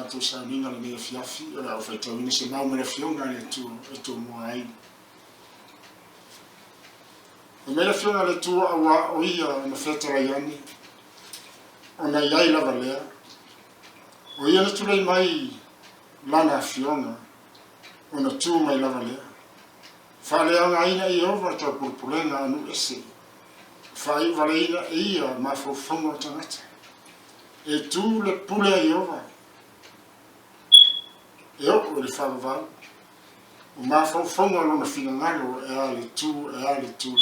tātou sa ninga le mea fiafi, o la o whai tau ina se mau mera fionga le tu mua ai. O mera fionga le tu awa o ia na whetara iani, o na iai lava lea, o ia na tulei mai lana fionga, o na tu mai lava lea. Whalea nga ina i ova tau purpulenga anu ese, whai waleina e ia ma whauwhonga o tangata. E tu le pule a i ova, e oko le whawawau, o ma whauwhonga lona whina ngalo e a le tu.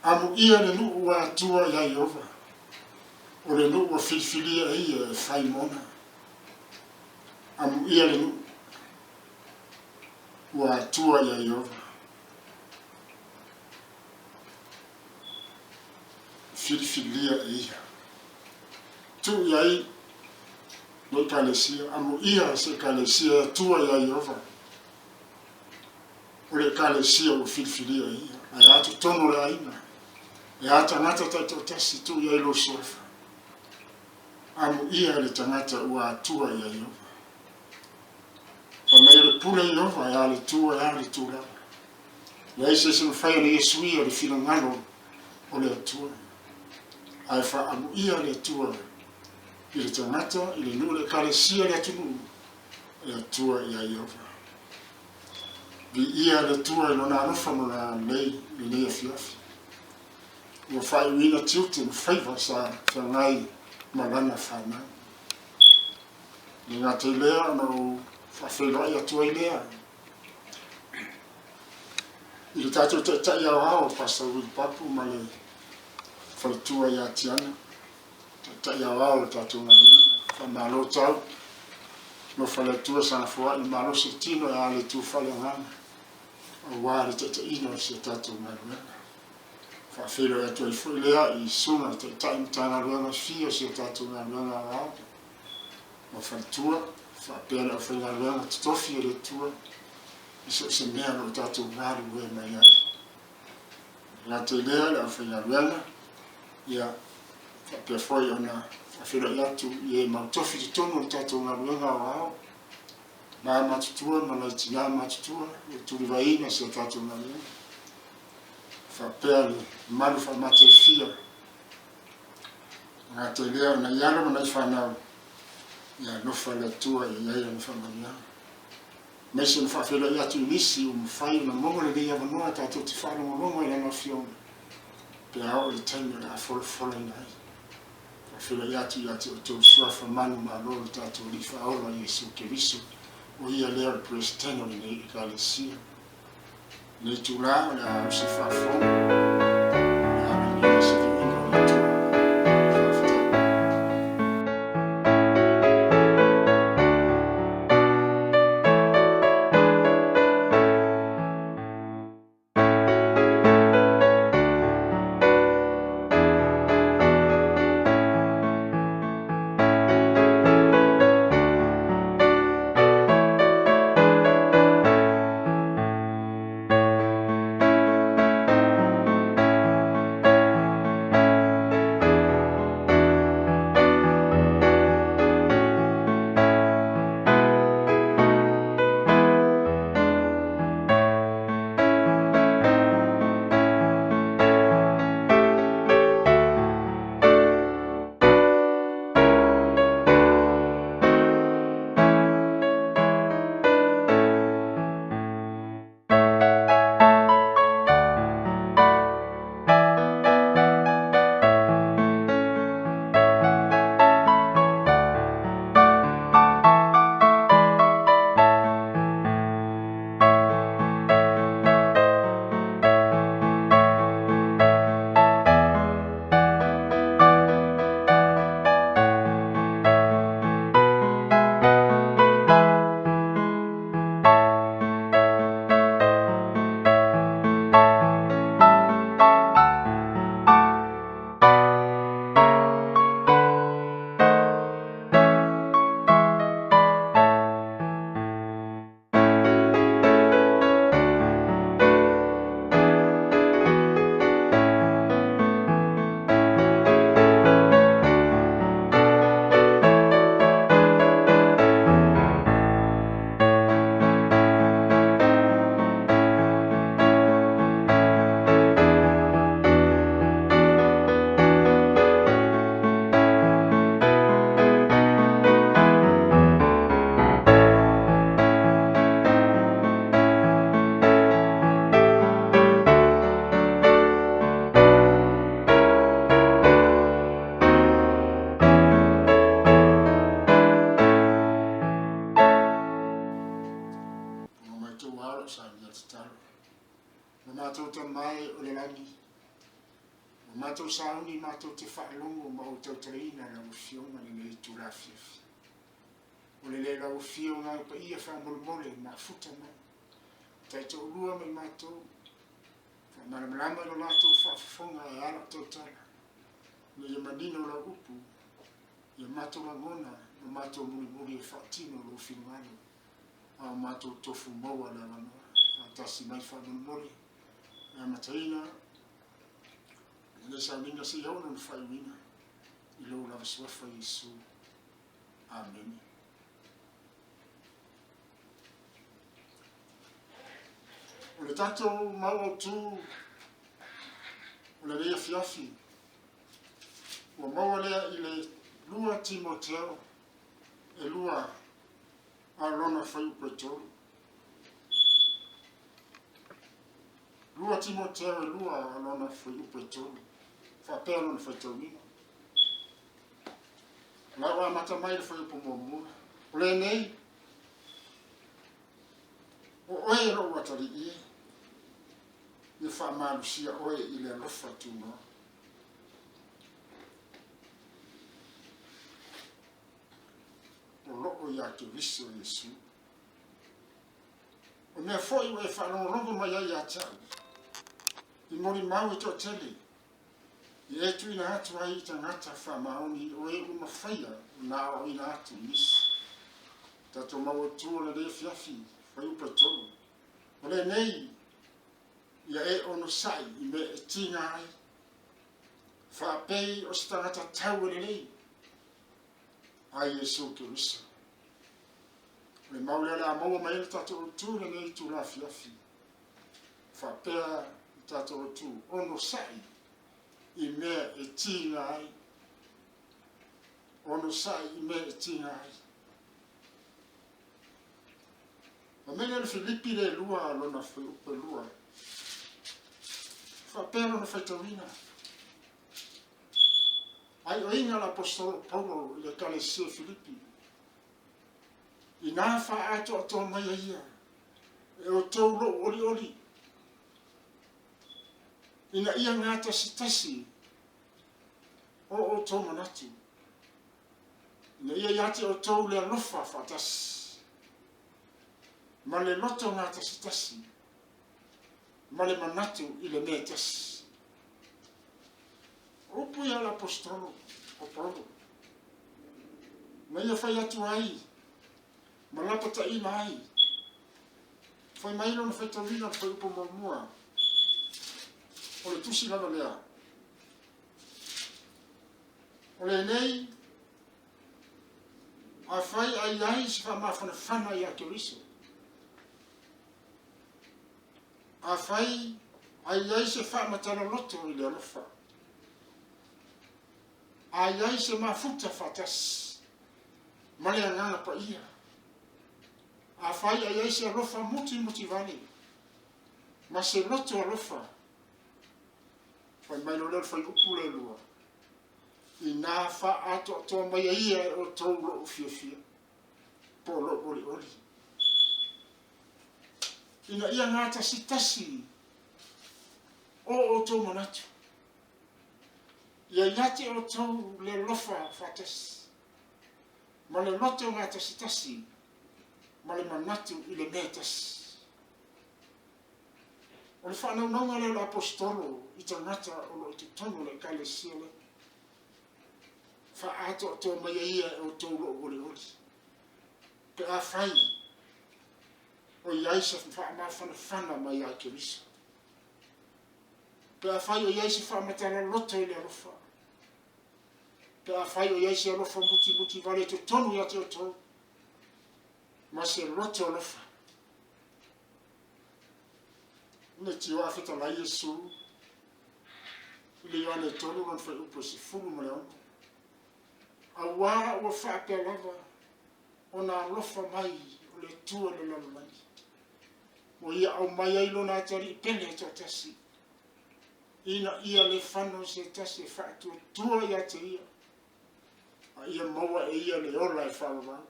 Amu ia le nuu a tua ia i ova, o le nuu a whiwhilia e ia e whai mona. Amu ia le nuu ua tua ia i ova. Whiwhilia e ia. Tu iai no kalesia, amu ia se kalesia tua ia i ova. O le kalesia o whiwhilia e ia. Ai atu tono le aina. E a tangata tato tasi tu iai lo sofa. Amu ia le tangata ua tua ia i ova. Pa mea le pule i ova e a le tua e a le tua. Le aise se mawhai le Yesui o le whina ngano o le atua. Ai wha amu ia le tua i le tangata, i le nuu le kalesia le atunu, le atua ia i ova. Vi ia le tua i lona anofa mona lei, le lea fiafi. Ua whai uina tiute na whaiva sa whangai malana whanau. Ni ngā te lea no whawhelo ai atua i lea. I le tātou te tai au hao pasta ui papu ma le whaitua i atiana. Te tai au hao le tātou ngā ina. Whamalo tau. No whaletua sana fua i malo se tino e a le tu whale ngana. O wā le te ino se tātou ngā ina. Whawhelo e atua i fui lea i sunga te tai mtana ruanga fia se tātou ngā ruanga au hao. O whaitua. Whapena o whainga ruanga tutofi e le tua. I se mea no tātou ngāru e mai ai. Ngā te lea le o whainga ruanga. Ia whapea whai o na whawhera i atu i e mautofi te tono le tātou ngā ruanga o hao. Mā matutua, malaiti ngā matutua, e turi vaina se tātou ngā ruanga. Whapea le malu whamate fia. Ngā te lea o na iara mana i whanau. Ia nofa le tua i eia na whamania. Mese na whawhera i atu i nisi o mwhai na mongo le rea wanoa tātou te whanonga mongo i lana whionga. Pea ao le taimi le a whola i nai. Whawhera i atu o tō suafa manu ma loro tātou li whaola i Jesu Keriso. O ia lea le presiteno i nei i kalesia. Nei tūrā le a usi whawhonga. Le a ni nisi ki wingo le tua. tau sa ia te talo. Na mātou te mai o le lani. Na mātou sauni mātou te whaalongo ma o tau tareina na uwhionga ni nei tu la fiafi. O le la uwhionga pa ia whamolmole ma futa mai. Tai te urua mai mātou. Malamalama lo mātou whaafonga e ala tau tala. Na ia manino la upu. Ia mātou langona na mātou muri e whaatino lo uwhinwano. A mātou tofu maua la wanoa. Tasi mai whamolmole. Na mataina. Le sauninga si iau no whaiwina. I lo la waswafa Yesu. Amen. O le tatou mau au tū, o le lea fiafi, o maua lea i le lua Timoteo, e lua a lona whai upe tolu. Lua Timoteo e lua a lona whai upe tolu, whapea lona whai taunina. Lawa mata mai le whai upe mua. O le nei, o oe ro watari ie, ni wha malusia oe i le alofa tūma. O loko ia te viso Yesu. O mea fwoi ue whanongongo mai ai a tau. I mori mau i tō tele. I etu ina atu ai i tangata wha maoni o e uma whaia na o ina atu nisi. Tato mau tū le le fiafi, whai upa tolu. O le nei, ia e ono sai i me e tinga ai. Whapei o si tangata tau e lei. Ai Yesu ke risa. Le maulea la maua mai le tato o tū le nei tū la fiafi. Whapea tato o tū ono sai i me e tinga ai. Ono sai i me e tinga ai. Ma mene le Filipi le lua lona upe lua. Whapea lona whaitawina. Ai o inga l'apostolo Paulo le kalesia Filipi. I nā wha ato ato mai ia. E o tau lo oli oli. Ina ia ngā tasi. O tau manatu. Ina ia iate o tau le alofa whatasi. Ma le loto ngā tasi. Ma le manatu i le mea tasi. Upu ia l'apostolo o Paulo. Ma ia whai atu ai. Ma lapata ina ai. Whai mailo na whai tawina whai upo mamua. O le tusi lana lea. O le nei. A whai ai si wha mawhana i a Keriso. A whai ai se wha matana loto i le alofa. Ai se mafuta whatas. Male angana pa ia. A whai ai se alofa muti vani. Ma se loto alofa. Whai mailo leo whai upu le lua. I nā wha ato mai ia o tau lo fia. Po lo oli. Ina ia ngā tasi. O tau manatu. Ia iate o tau le lofa whatas. Ma le loto ngā tasi. Ma le manatu i le metas. O le whanau le apostolo i tangata o lo i te tonu le kalesia le. Wha ato mai ia o tau lo oli. Pe a whai. O iaisa wha mai a Keriso. Pe a whai o iaisa wha matala loto i le alofa. Pe a whai o iaisa alofa muti vale te tonu ia te o tau. Ma se loto alofa. Ne tio a feta la Yesu. Le Ioane tonu wan whai upo si fulu ma le ono. A wā ua whaapea lava. O nā alofa mai o le tua le lalo mai. O ia au mai ailo nā tari pene to tasi. Ina ia le whano se tasi e whaatua tua ia te ia. A ia maua e ia le ola e whaawau.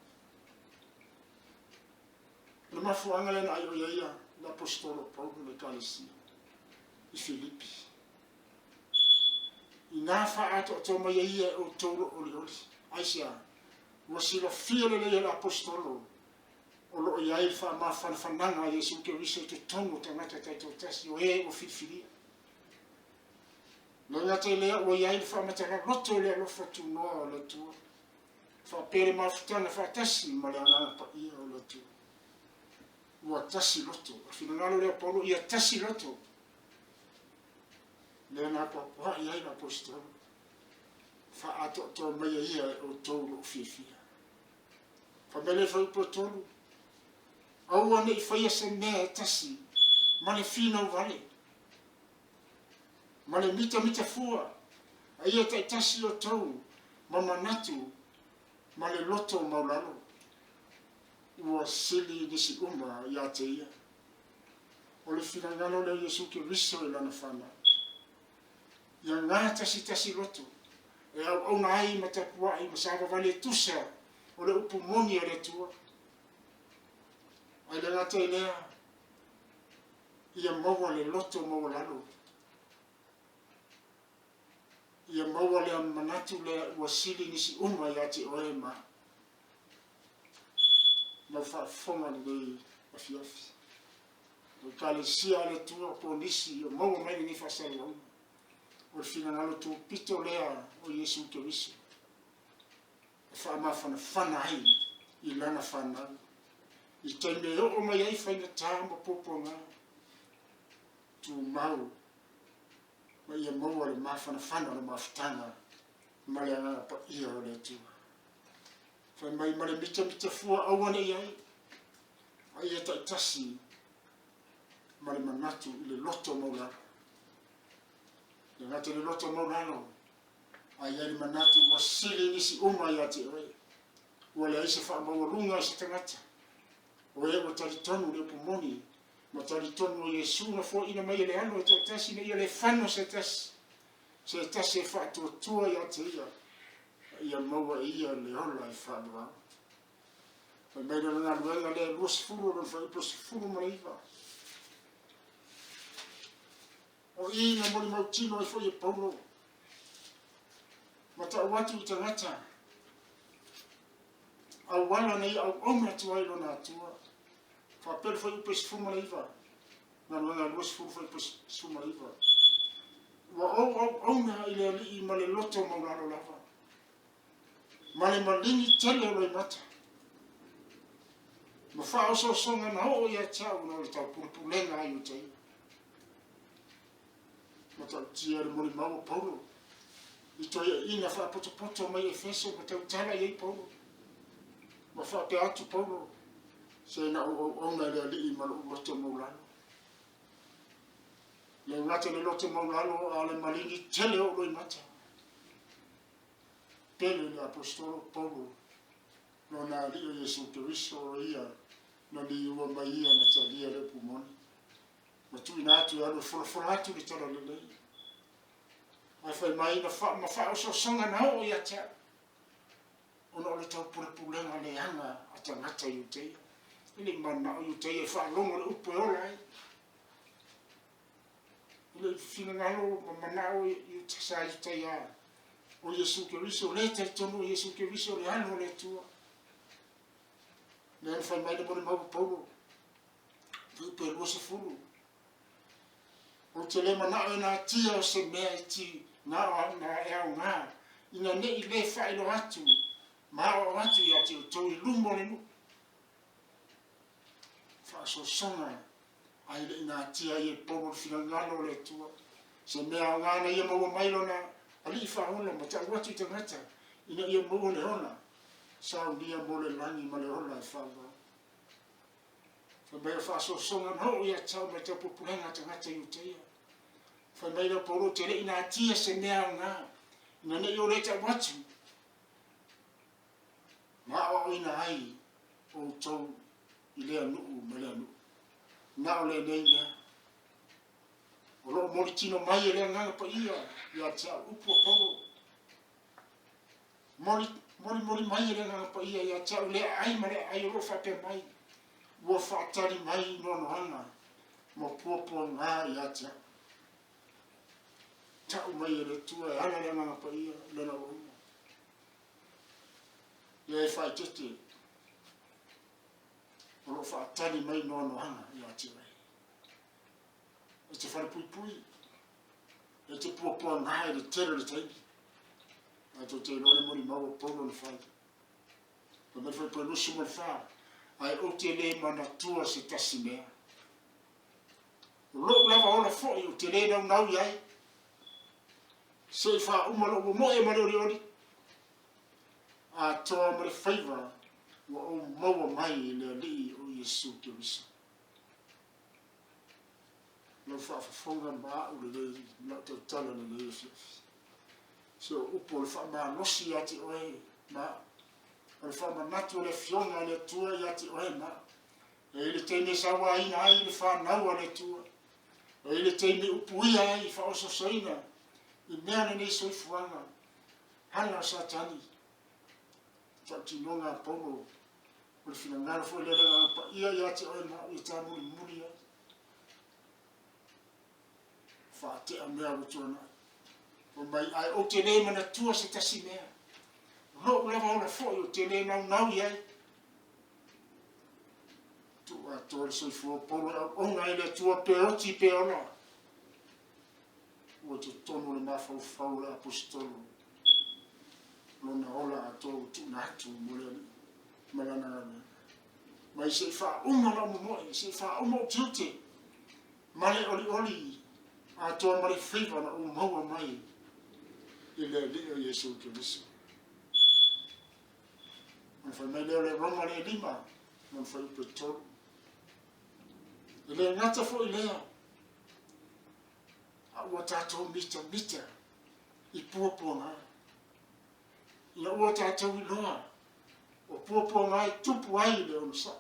Le mafu angale na aio ia. l'apostolo Paulo le Galatia i Filipi ina fa'ato mai ia o toro oli aisia wasila fiele le l'apostolo o lo iai fa ma fananga Yesu ke wise te tongo tangata taito tasi o o fifilia no ngata le o iai fa matara roto le lo fatu no le tu fa pere ma futana fa tasi ma le ana pa ia o le tu wa tasi loto finangalo le Paulo ia tasi loto le na pa wa iai l'apostolo fa ato to mai ia o toro fifia fa mele fa po toro au ane I whaia se mea tasi, mane whina vale, mane mita fua, a ia tai tasi o tau, mamanatu, mane loto maulalo, ua sili nisi ia te ia. O le whina ngano le Yesu ke riso I lana whana. Ia ngā tasi loto, e au na ai matapua ai masava vale tusa, o le upu moni a le tua. Ai le ngata I lea, ia maua le loto maua lalo. Ia maua le manatu le wasili nisi ia te oe ma. Ma whafonga le afiafi. O kalesia le tua po nisi, ia maua mai ni whasala uma. O le whina ngalo tu pito lea o Yesu ke wiso. Whaamawhana whana ai, I lana whana. I taime o mai ai whaina tāma poponga tu mau ma ia maua le mawhana whana le mawhtanga ma le anga pa ia o le tua. Whai mai ma le mita fua awane iai ai e tai tasi ma le manatu I le loto maularo. Le ngata le loto maularo ai ai le manatu wasili nisi ia te oe. Ua le aise wha maua runga se tangata. O e o taritonu le pumoni, ma taritonu o Yesu na fo ina mai le alo te tasi na ia le whano se tasi e whaatua ia te ia maua ia le hola I whanua. Pai mai na ngā luenga le luas furu o whai pos furu maiva. O I na mori mautino I fo I Paulo, ma ta watu I tangata, au wala nei au oma tuai lo na tua. Fa per foi pes fuma leiva. Na no luas fu foi pes fuma leiva. Wa o na ile I male loto mo na lo lava. Male malini tele lo mata. Ma fa so songa na o ya chau no ta purpulenga ai utai. Ma ta tia le moli mau Paulo. I to ina fa poto mai Efeso ma ta tala ai Paulo. Ma fa pe atu Paulo se na o na le ali ma loto maulalo. Le ngata le loto maulalo ale malini tele o loi mata. Pele le apostolo Paulo no na li o Yesu Kristo ia no li ua mai ia na talia le pumoni. Ma tu ina atu alo fola atu li tala le lei. Ai fai mai na ma fa o so songa na o ia tia. Ono le tau pulenga le anga a tangata I uteia. Ili mana o uteia e whaalonga le upo e ola ai. Ili whina ngalo mana o sa uteia o Yesu Keriso le te tonu o Yesu Keriso le ano le tua. Le whai mai le mone mau Paulo. Upo e lua se furu. O te le mana o na tia o se mea ti na e au ngā. Ina ne I le whaelo atu. Ma o atu ia te o tau I lumo le nu. Whaaso songa ai le ina tia I e pomo whina ngano le tua. Se mea ngana ia maua mailo na ali I whaona ma ta watu I tangata. Ina ia maua le hona. Sao nia mo le langi ma le hona I whaona. Wha mea whaaso songa no ia tau me te pupulenga tangata I uteia. Wha mea le poro te le ina tia se mea ngā. Ina ne I o le ta watu. Ma o ina ai o tau I lea nuu me lea nuu. Na o le nei lea. O loo mori tino mai e lea nganga pa ia tia upu o Paulo. Mori mai e lea nganga pa ia tia lea ai ma lea ai o loo whape mai. Ua whaatari mai no anga. puapua ngā i atia. Tau mai e le tua e ala le ngā pa ia lena o uma. Ia e whai tete. O lo whaatani mai noano hanga i atia mai. E te whare pui pui. E te puapua ngā e le tere le taimi. A to te rore mori maua polo le whai. Pa me whai pui mo le whaa. Ai o te le mana tua se tasi mea. Lo lava ona foi o te le nau iai. Se wha umalo o moe mare ori. A toa mare whaiva wa o maua mai le li o Yesu ke wisa. Lau wha whafonga maa ule le na tau tala na le fiafi. So upo le wha maa nosi ati oe maa. Le wha maa natu le fionga le tua ati oe maa. E le teine sawa ina ai le wha naua le tua. E le teine upuia ai wha oso saina. I mea na nei soifuanga. Hala satani. Tatinonga pomo. O le fina ngana fo le nga pa ia ia te oe maa i tā muli muli ai. Wha te a mea watuana. O mai ai o te le mana tua se tasi mea. Lo lava ona fo o te le nau iai. Tu a tōre soifua polo o ngai le tua peoti peona. O te tono le mafau fau le apostolo. Lona ola a tōru tu natu mole malana ngana. Mai se wha uma la momoe, se wha uma o tiute. Male oli a tō mare whiwa na o maua mai. I le leo Yesu ke viso. Man whai mai leo le roma le lima. Man whai upe tolu. I le ngata fo i lea. A ua tātou mita. I puapua ngā. Ia ua tātou i loa. O puapua ngā i tupu ai le ono sa.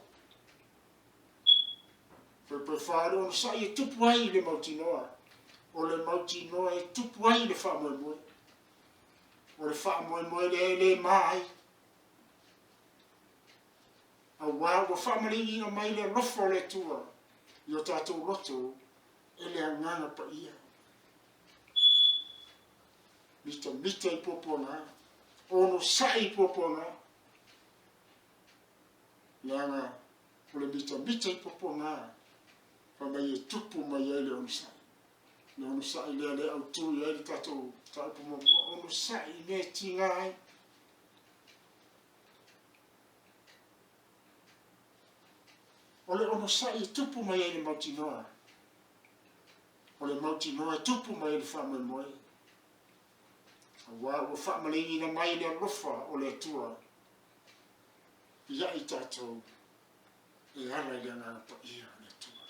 Whai pai whaare ono sa i tupu ai le mauti noa. O le mauti noa i tupu ai le wha moe moe. O le wha moe moe le mai. A wā ua wha mare inga mai le lofo le tua. I o tātou roto e le anganga pa ia. Mita i puapua ngā. Ono sa i puapua ngā. Leanga, o le mita i puapua ngā. Pa mai e tupu mai e le ono sa. Le ono sa i le au tui e le tātou pumamua. Ono sa i me tinga ai. O le ono sa i tupu mai e le mauti noa. O le mauti noa tupu mai e le whamoe moe. Wa o whaamalingi na mai le lofa o le tua. Ia i tātou e ala i ngā pa ia le tua.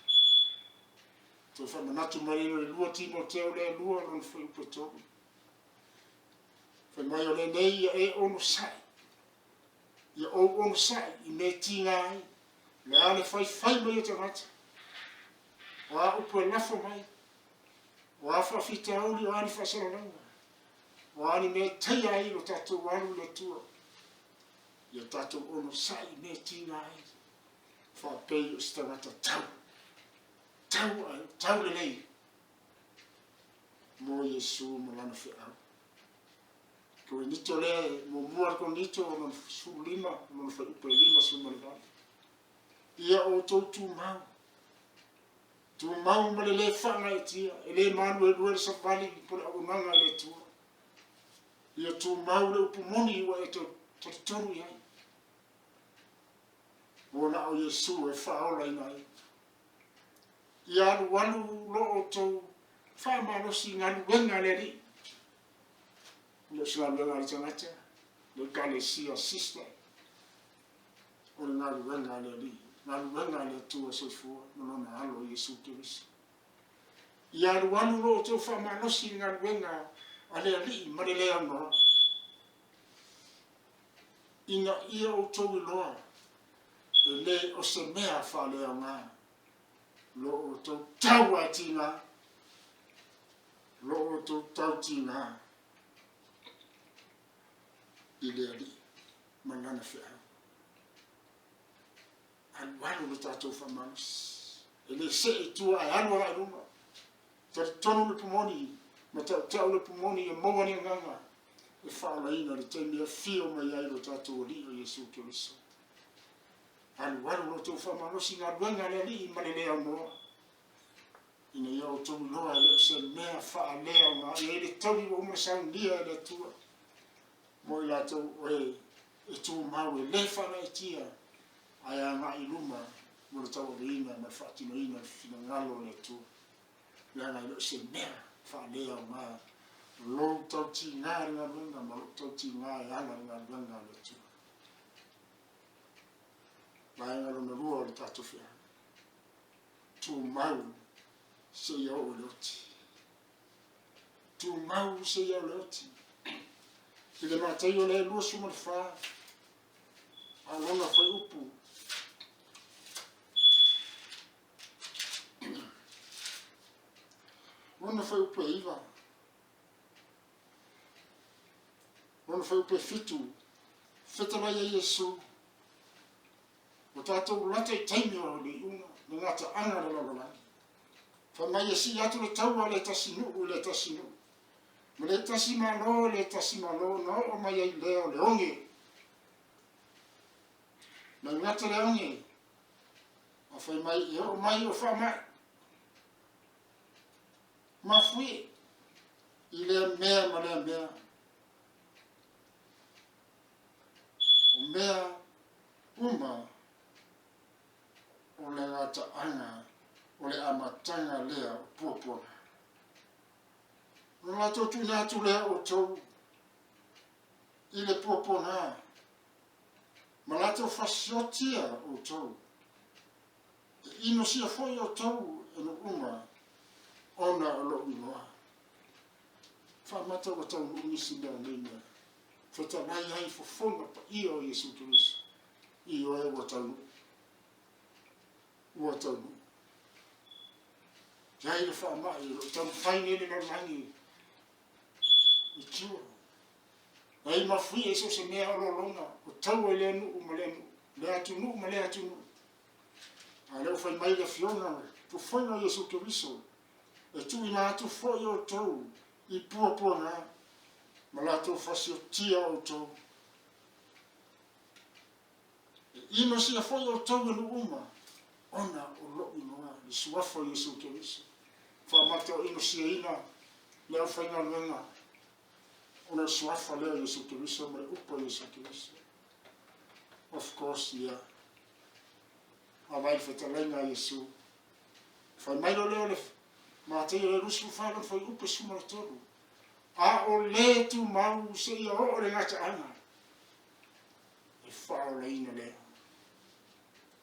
Tō whaamanatu mai le lua Timoteo le lua lon whai upe tōru. Whai mai o le nei e ono sai. Ia o ono sai i me tinga ai. Le ale whai mai o te ngata. O a upe lafo mai. O a whawhita auri o ani whasarananga. O ani me teia ai o tātou waru le tua. Ia tātou ono sai me tina ai. Whapei o stangata tau. Tau le nei. Mo Yesu malana whi au. Ko i nito le, mo mua ko nito o man su lima, o man whai upe lima su malivani. Ia o tau tu mau. Tu mau ma le whanga e tia. E le manu e lua sa vali po le aunanga le tua. Ia tu mau le upumoni ua e te toru iai. O na o Yesu e whaola i nai. Ia alu walu lo o tau whamanosi ngā luenga le ri. Ia sila luenga le tangata. Le kale sia sister. O le ngā luenga le ri. Ngā luenga le tua soifua. Manona alo Yesu ke visi. Ia alu walu lo o tau whamanosi ngā luenga ale ali mare le ama. Ina ia o tau i loa. E le o se mea wha le ngā. Lo o tau tau a tina. Lo o tau tau tina. I le ali. Manana whia. Al walu le tātou whamanas. ele se tua ai anu ai luma tonu le pumoni ma tau le pumoni e maua ni nganga e whaalaina le taimi a fio mai ai lo tātou li o Yesu Kiriso. Alu lo tau whamanosi ngā ruenga le li ma le lea noa. Ina iau tau loa le se mea whaalea ngā e le tauri wa umasau nia le tua. Mo i la tau e tu mau e le whana e tia ai a ngā i luma mo le tau le ina ma whaatino ina fina ngalo le tua. Lea ngā le se mea whaalea ngā lo tau ti ngā ringa runga ma lo tau ti ngā e ana ringa runga le tua. Mai ngā rona rua le tātou whia. Tu mau se iau o leoti. Tu mau se iau leoti. I le mātai o le lua suma le whā. A lona whai upu. Lona whai upu e iwa. Lona whai upu e fitu. Whetara ia Yesu. O tātou lata I taimi o le iunga. Me ngata anga le lalolani. Whamai e si atu le taua le tasinu u le tasinu. Ma le tasi malo no o mai ai leo le onge. Na ngata le onge. A whai mai I o mai o whamai. Ma fui. I le mea ma le mea. O mea uma. O le ngata anga. O le amatanga lea o puapua. Nā tō tu nā tu lea o tau. I le puapua. Ma nā tō whasiotia o tau. Ino sia foi o tau e no uma. Ona o lo inoa. Whamata o tau no unisi mea neimea. Whata nai hai fofonga pa I o Yesu Kiriso. I o e watau. Watau. Jai le whamai, o tau whainele na langi. I tua. Ai mawhi e so se mea o longa. O tau e le nu ma le nu. Le atu nu ma le atu nu. A leo whai mai le fiona. Tu whainga Yesu Kiriso. E tu ina atu foi o tau. I puapua ngā. Ma la tau whasio tia o tau. E ino sia foi o tau e nu uma. Ona o lo inoa. Li suafa Yesu Kiriso. Whamata o ino sia ina. Leo whainga luenga. Ona suafa leo Yesu Kiriso. Ma le upa Yesu Kiriso. Of course, yeah. A mai whetalenga Yesu. Whai mailo leo le mātai le rusu whālan whai upa sumara toru. A o le tu mau se ia o le ngata ana. E whao le ina leo.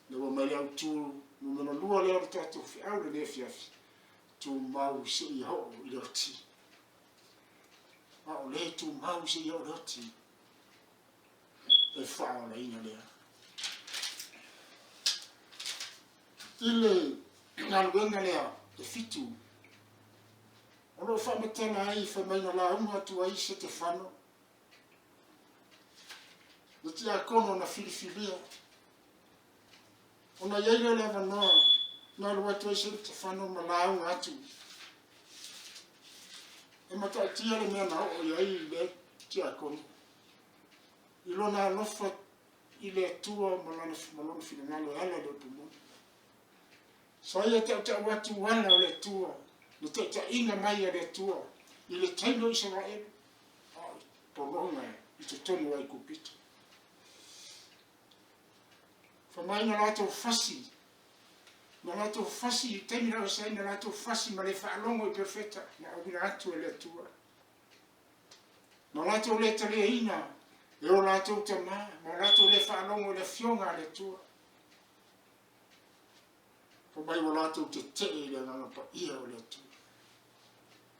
Le wa mai au tu numena lua leo le tātou whiau le le fiafi. Tu mau se ia o le oti. A o le tu mau se ia o le oti. E whao le ina leo. Ile ngā luenga lea e fitu. Ono whamatana ai whamaina la unga tu ai se te whano. Na ti a kono na filifilia. Ona yeile le wanoa. Nā rua tu ai se te whano ma la unga atu. E mata tia le mea nao o iai le ti a kono. Ilo nā lofa I le tua malona fina ngalo ala le pumo. So ia te watu wana o le tua. Le te inga mai le tua. I le taino Israel. Poronga I te tonu ai kupita. Whamaina lato fasi. Na lato fasi I temira o sai na lato fasi ma le whaalongo I perfeta. Na awina atu e le tua. Na lato le tale ina. E o lato te ma. Ma lato le whaalongo le fionga le tua. Mai o lato te te le nganga pa ia o le tua.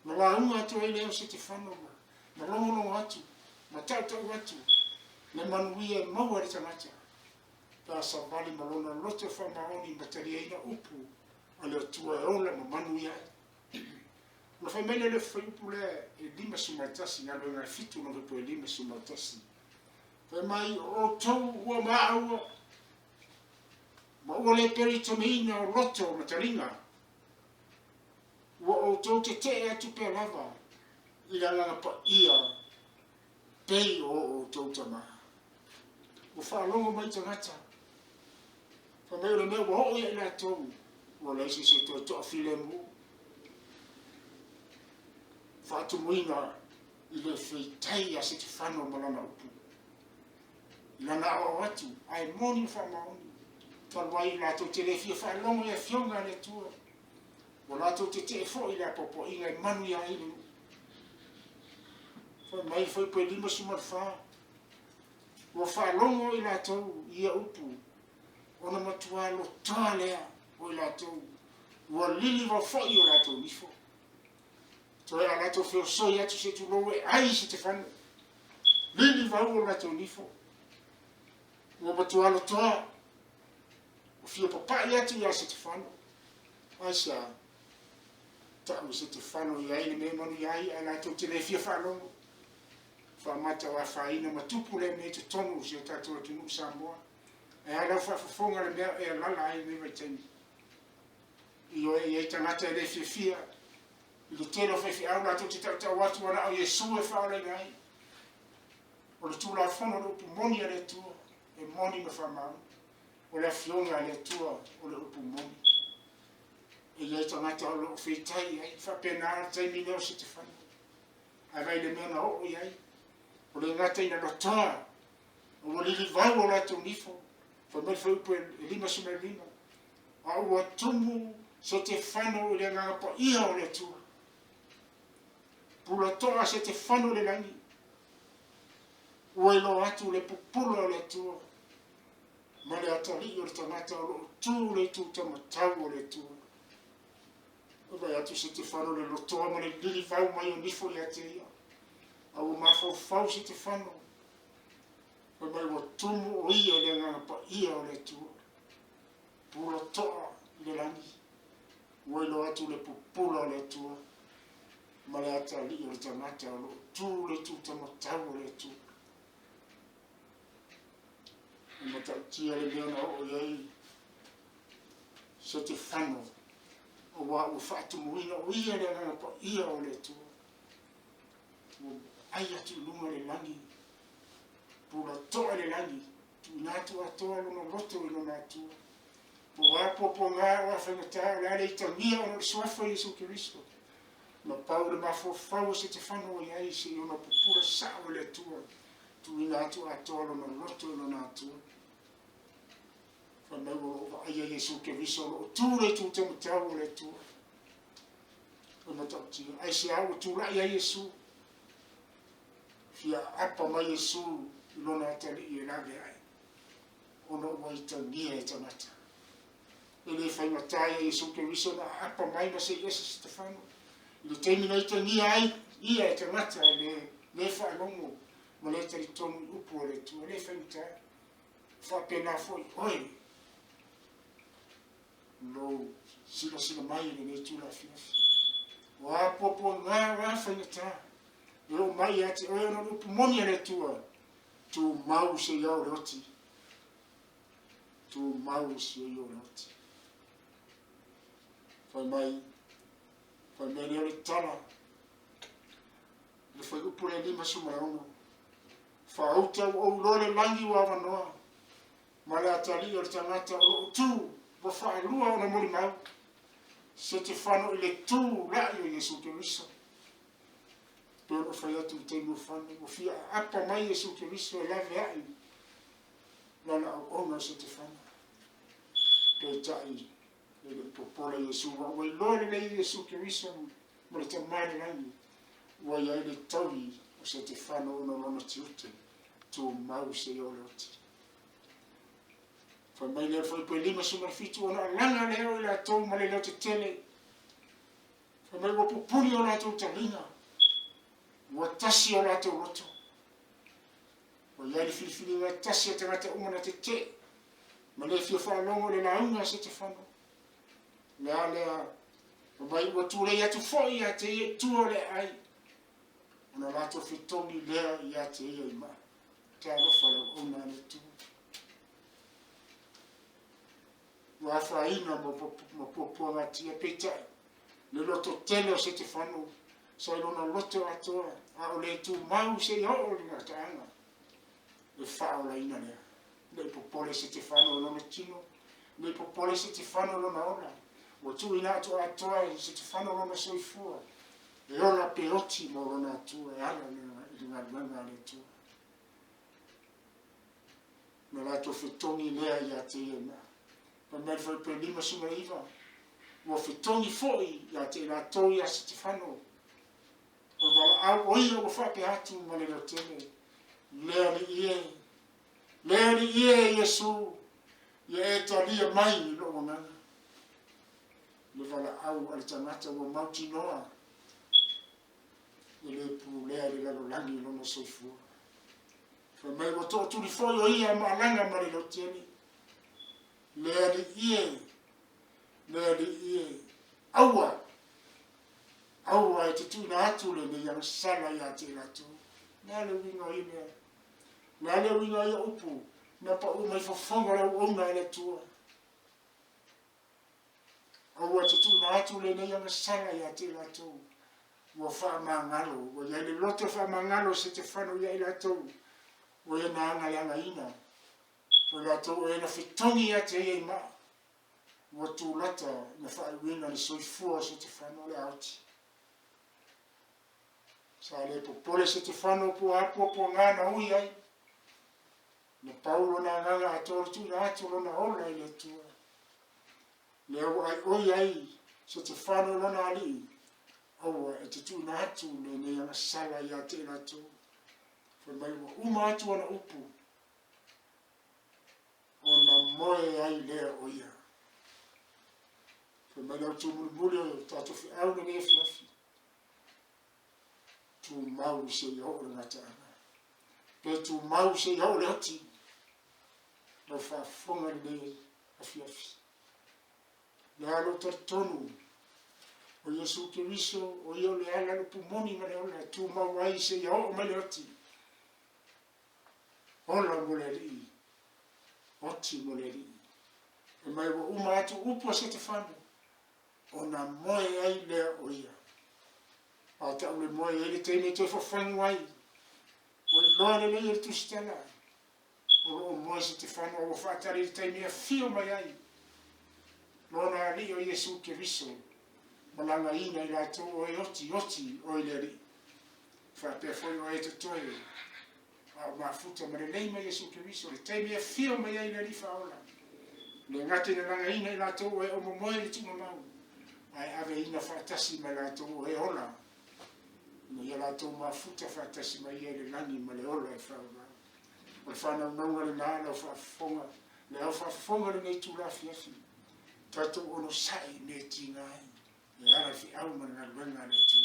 Ma la unga atu e leo se te whanoma. Ma longolongo atu. Ma tautau atu. Le manuia e maua le tangata. Ta savali malona lote whamaoni ma tari eina upu. A le atua e ola ma manuia. Ma whamele le whaiupu le e lima sumatasi. Nga loenga fitu na vipo e lima sumatasi. Mai o tau ua maa ua. Ma ua le peri tomeina o loto o mataringa. Ua o tau te atu pe lava. Ila langa pa ia. Pei o tau tamaha. Ua whaalongo mai tangata. Whameu le mea ua ho ia ila tau. Ua leisi se toi toa file mu. Whaatu muina i le wheitai a se te whano malana upu. Ila na awa watu. Ai moni whamaoni. Talwai la to te le fia whaalongo ia fionga le tua. Wa la to te fo i la popo i ngai manu ia ilu. Wha mai whai pui lima sumat wha. Wa whaalongo i la tau ia upu. Ona matua lo toa lea o i la tau. Wa lili wa fo i o la tau nifo. Toi a la tau feo soi atu se tu lowe ai se te whanu. Lili wa o la tau nifo. Wa matua lo toa. O fia papai atu ia se te whanu. Aisa. Ta'u se te whanu i aile me manu i ai. A la tau te le fia whalongo. Whamata wa whaina matupu le me te tonu se tatua tunu Samoa. E ala whafonga le mea e lala ai me waitani. I o e tangata e le fia fia. I le telo whaifi au la tau te tau watu wana au Yesu e whaole ngai. O le tūla whono le upu moni a le tua. E moni me whamau. O le fionga le tua o le upu moni. E le tangata o le whaitai ai. Whapena tai mi leo se te whanu. A vai le mea na o ai. O le ngata ina rotoa. O le li vau o la tau nifo. Whamel whaupu e lima suma lima. A ua tumu se te whanu o le ngangapa ia o le tua. Pula toa se te whanu le langi. Ua ilo atu le pupula o le tua. Ma le atali o le tangata o lo tū le tū tamatau o le tua. O vai atu se te whanu le lotoa ma le lili vau mai o nifo i ate ia. A ua mawhau se te whanu. Wa mai ua tumu o ia le ngangapa ia o le tua. Pula toa le langi. Ua ilo atu le pupula o le tua. Ma le atali o le tangata o lo tū le tū tamatau o le tua. Ma tautia le mea na o iai se te whanu. O wa ua whaatumuina o ia le ngangapa ia o le tua. Ai atu lunga le langi. Pula toa le langi. Tu natu atoa luna loto i luna atua. Po wapopo ngā wa whangata la le itangia o le suafa Yesu Kiristo. Ma pau le mafofau se te whanu o iai se i ona pupura sa o le tua. Tu natu atoa luna loto i luna atua. Whanau o wa aia Yesu Kiristo o tūre tu tamatau o le tua. O matautia. Ai se au tūra ia Yesu. Fia apa mai Yesu i lona atali i e lage ai. Ona ua itangia e tamata. E le whaingatai e Yesu Kiristo na apa mai na se Yesu Stefano. I le teimina itangia ai ia e tamata le whaanongo. Ma le tari tonu upu o le tua. Le whaingatai. Whapena foi. Oi. Lo sila mai le tula fiafi. Wa popo ngā whaingatai. E o mai ati o na upu moni ale tua. Tu mau se iau le oti. Tu mau se iau le oti. Whai mai leo le tala. Le whai upu le lima sumaonga. Whaauta o lole langi wa wanoa. Ma le atali o le tangata o tu. Wa whaelua o na mori mau. Se te whano i le tu rai o Yesu Kiristo. Pero fai atu te mo fane o fia apa mai Yesu Kiristo e lave ai. Lana au ona se te fane. Pe tai le popola Yesu wa wai lore le Yesu Kiristo mo le tamare nani. Wa ia le taui o se te fane o na lona tiute. Tu mau se o loti. Fa mai le fai pe lima suma fitu ona langa le o la tau ma le lo te tele. Fa mai wa pupuri o la tau talinga. Wa tasi o la tau roto. Wa iari filifili wa tasi o tangata umana te te. Ma le fia whanongo le launga se te whano. Lea lea. Wa mai wa tūrei atu foi a te e tua le ai. Ona la tau fitongi lea i a te e i maa. Te arofa la umana le tua. wa faina mo popo ngati e peta le loto tele o Stefano so lona loto atoa a o le tu mau se o le ngataanga le faola ina le popole Stefano lona tino le popole Stefano lona ona o tu ina atoa Stefano lona soifua e ona peoti mo lona tu e ala le nganga le tu na la to fetongi lea ya te ena pa me foi pe lima suma iva mo fetongi foi ya te la to ya Stefano o vala au oia o fa pe atu mo le tele lea ni ie Yesu ye etalia mai lo ngana le vala au al tangata o mauti noa le pu lea le lo langi lo no soifua fa me o to tu li foi o ia ma langa ma le tele lea ni ie aua e te tu na atu le yang sala ya te la tu na le winga ina na le winga ia upu na pa o mai fofonga le o na le tu aua te tu na atu le yang sala ya te la tu mo fa mangalo o ya le loto fa mangalo Stefano ya ila tu o ya na nga ina o la tu e na fitongi ya te ye ma o tu lata na fa winga le soifua Stefano le auti sa le popole Stefano po apo po ngana ui ai na Paulo na nganga ato tu na atu lona ola ile tu le oi ai Stefano lona ali au e tu na atu le ne yang sala ya te na tu fa mai uma atu ona upu ona moe ai le oia fa mai na tu mulmule tatu fi au ne fi tu mau se yo le ngataanga pe tu mau se yo le ati no fa fonga le afiafi na lo tonu o Yesu Kristo o yo le ala lo pumoni ma le ola tu mau ai se yo ma le ati ola moleri oti moleri e mai wo uma atu upo Stefano ona moe ai le oia a ta le moe ele te to fo fangwai o lore le tu stela o moe Stefano o fa ta le te me fio mai ai lona ali o Yesu Kristo malanga ina ila to o oti o ile ri fa pe foi o eto toi a ma futa ma le mai Yesu Kristo le te me fio mai ai le fa ola le ngate na langa ina ila to o moe tu mau ai ave ina fa tasi ma la to e ola no ia la to ma futa fa tasi mai le lani ma le ola e fa ma o fa na no le na no fa fonga le fa fonga le nei tu la fiafi tato ono sai ne tinga e ara fi au ma na lenga le tu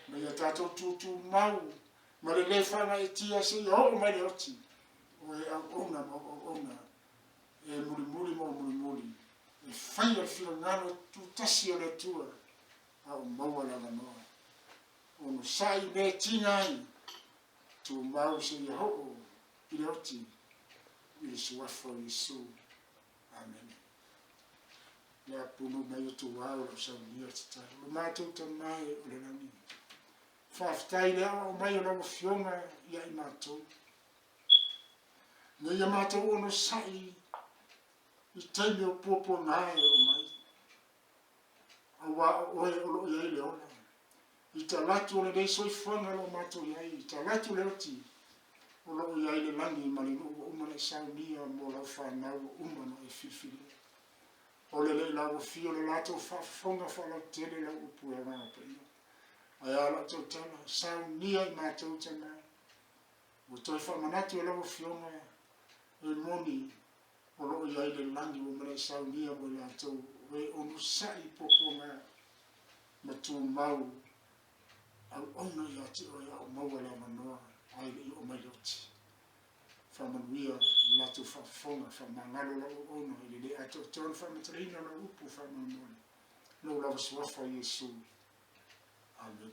no ia tato tu mau ma le fa na e tia se o ma le oti o e ona e muri e fai al fio ngano tu tasi o le tua au maua la manoa ono sai me tingai tu mau se Yehovo i le oti i le suafo Yesu amen le apunu mai o tu wau o sa unia tita lo mātou ta mai o le nani whaftai le o mai o lawa fionga ia i mātou ne ia mātou ono sai i taimi o popo ngai o mai awa oe o lo iai le ona i ta latu o le dei soifanga lo mātou iai i ta latu le oti o lo iai le langi ma le nuu uma le saunia mo lau whanau uma no e whiwhiri o le lau fio le lato whafonga whalau tele lau upu e ngā pēna ai ala tau tana saunia i mātou tana o toi whamanatu e lau fionga e moni o lo iai le langi o mele saunia mo le atou we onu sai poponga ma tu mau au ona i ati o ia o maua la manoa ai i o mai oti whamanuia latu whafonga whamangalo la o ona i le ato tōna whamatarina la upu whamanuia no lava suafa Yesu amen